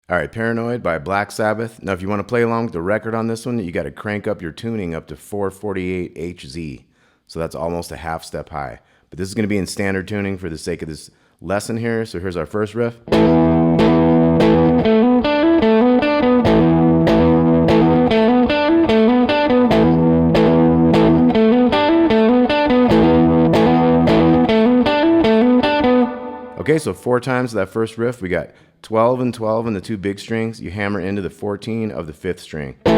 All right, Paranoid by Black Sabbath. Now, if you want to play along with the record on this one, you got to crank up your tuning up to 448 Hz. So that's almost a half step high. But this is going to be in standard tuning for the sake of this lesson here. So here's our first riff. Okay, so 4 times that first riff, we got 12 and 12 in the 2 big strings. You hammer into the 14 of the 5th string. Do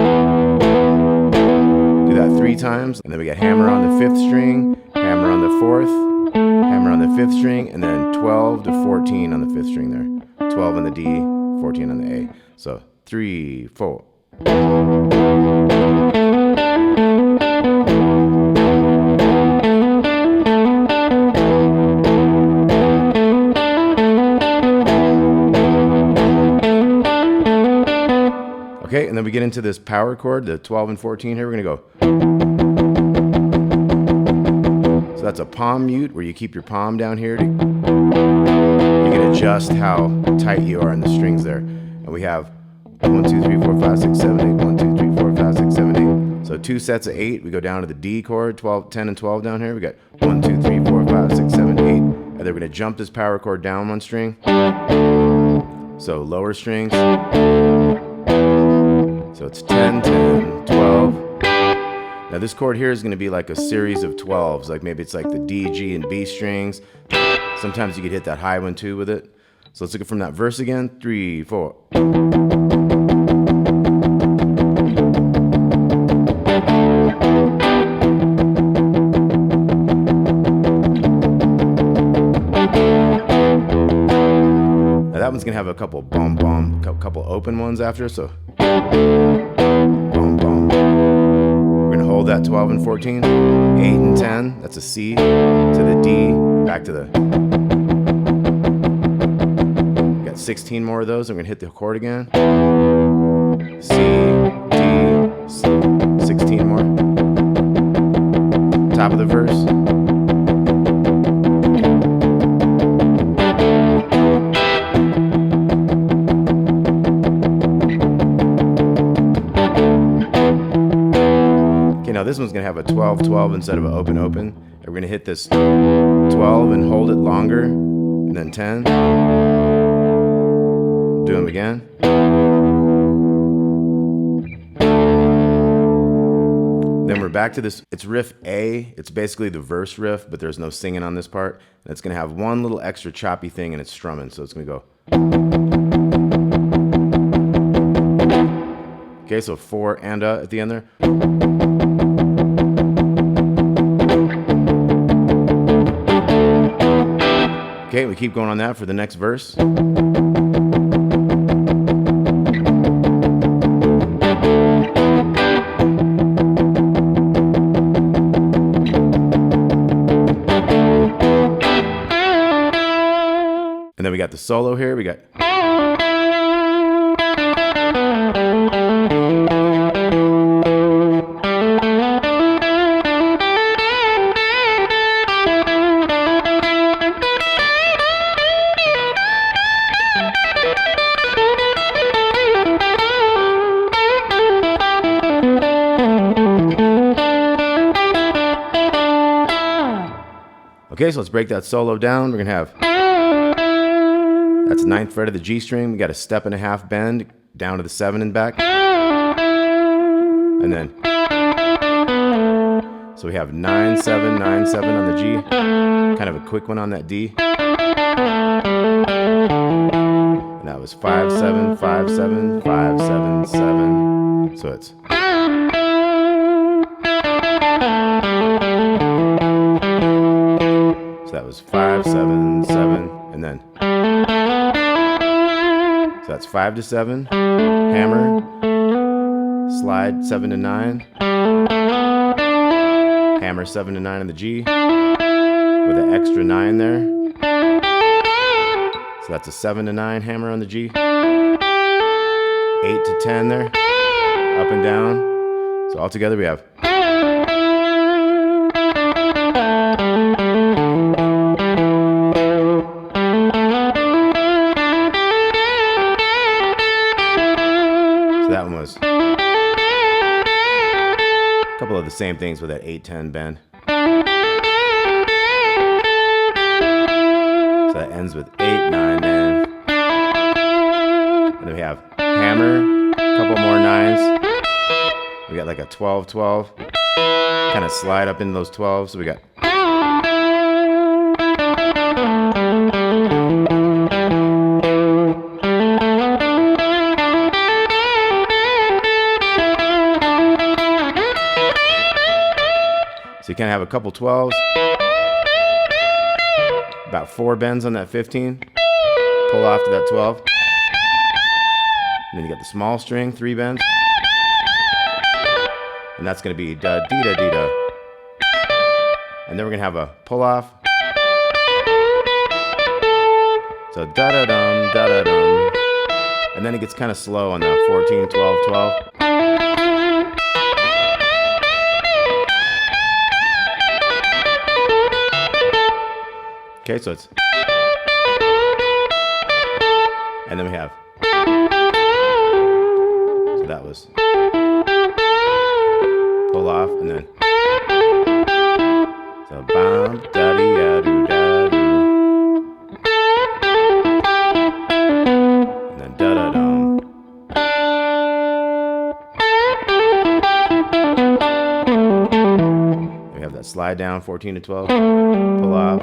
that 3 times, and then we got hammer on the 5th string, hammer on the 4th, hammer on the 5th string, and then 12 to 14 on the 5th string there. 12 on the D, 14 on the A. So 3, 4. Okay, and then we get into this power chord, the 12 and 14 here. We're going to go. So that's a palm mute where you keep your palm down here. You can adjust how tight you are in the strings there. And we have 1, 2, 3, 4, 5, 6, 7, 8. 1, 2, 3, 4, 5, 6, 7, 8. So 2 sets of 8. We go down to the D chord, 12, 10, and 12 down here. We got 1, 2, 3, 4, 5, 6, 7, 8. And then we're going to jump this power chord down 1 string. So lower strings. So it's 10, 10, 12. Now this chord here is going to be like a series of 12s. Like maybe it's like the D, G, and B strings. Sometimes you could hit that high one too with it. So let's look at from that verse again. 3, 4. Now that one's going to have a couple bum bum, couple open ones after. So boom, boom. We're going to hold that 12 and 14, 8 and 10, that's a C, to the D, back to the, we got 16 more of those. I'm going to hit the chord again, C, D, 16 more, top of the verse. Now this one's going to have a 12, 12 instead of an open, open. And we're going to hit this 12 and hold it longer, and then 10. Do them again. Then we're back to this, it's riff A. It's basically the verse riff, but there's no singing on this part. And it's going to have one little extra choppy thing, and it's strumming. So it's going to go. Okay, so 4 and at the end there. Okay, we keep going on that for the next verse. And then we got the solo here. We got. Okay, so let's break that solo down. We're going to have, that's 9th fret of the G string. We got a 1.5 step bend down to the 7 and back. And then, so we have 9, 7, 9, 7 on the G. Kind of a quick one on that D. And that was 5, 7, 5, 7, 5, 7, 7. So it's. That was 5, 7, 7, and then. So that's 5 to 7, hammer, slide 7 to 9, hammer 7 to 9 on the G, with an extra 9 there. So that's a 7 to 9 hammer on the G, 8 to 10 there, up and down. So altogether we have. the same things with that 8-10 bend. So that ends with 8, 9, 10. And then we have hammer, a couple more 9s. We got like a 12, 12. Kind of slide up into those 12s. So we got. So you kind of have a couple 12s. About 4 bends on that 15. Pull off to that 12. And then you got the small string, 3 bends. And that's going to be da dee da dee da. And then we're going to have a pull off. So da da dum da da dum. And then it gets kind of slow on the 14, 12, 12. Okay, so it's. And then we have. So that was. Pull off, and then. So bam, da dee da doo da doo. And then da da dum. We have that slide down, 14 to 12. Pull off.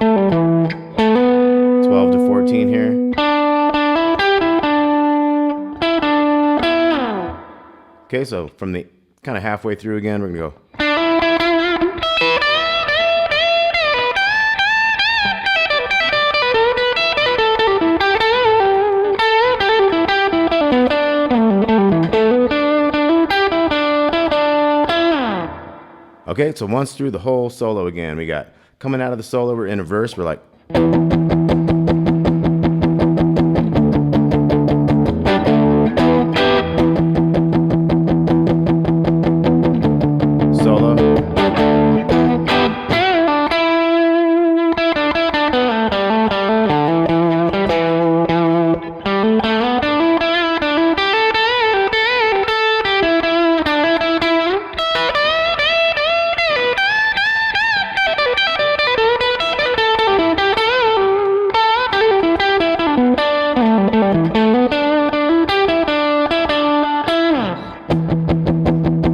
12 to 14 here. Okay, so from the kind of halfway through again, we're going to go. Okay, so once through the whole solo again, we got coming out of the solo, we're in a verse, we're like. Solo.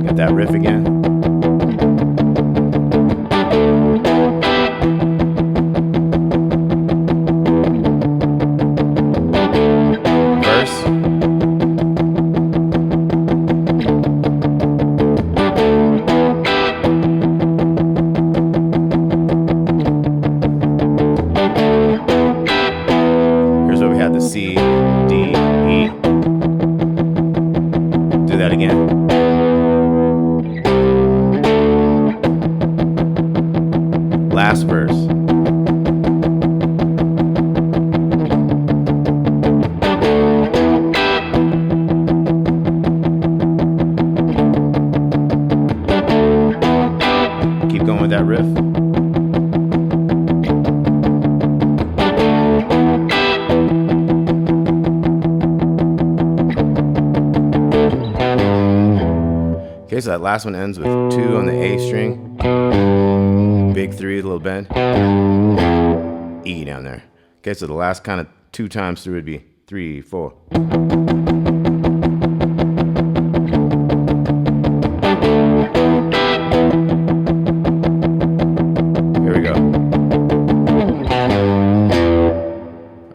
Got that riff again. Verse. Here's where we had the C, D, E. Do that again. Last verse. Keep going with that riff. Okay, so that last one ends with 2 on the A string. Big 3 with a little bend. E down there. Okay, so the last kind of 2 times through would be 3, 4. Here we go.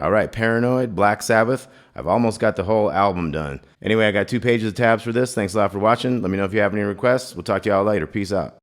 All right, Paranoid, Black Sabbath. I've almost got the whole album done. Anyway, I got 2 pages of tabs for this. Thanks a lot for watching. Let me know if you have any requests. We'll talk to y'all later. Peace out.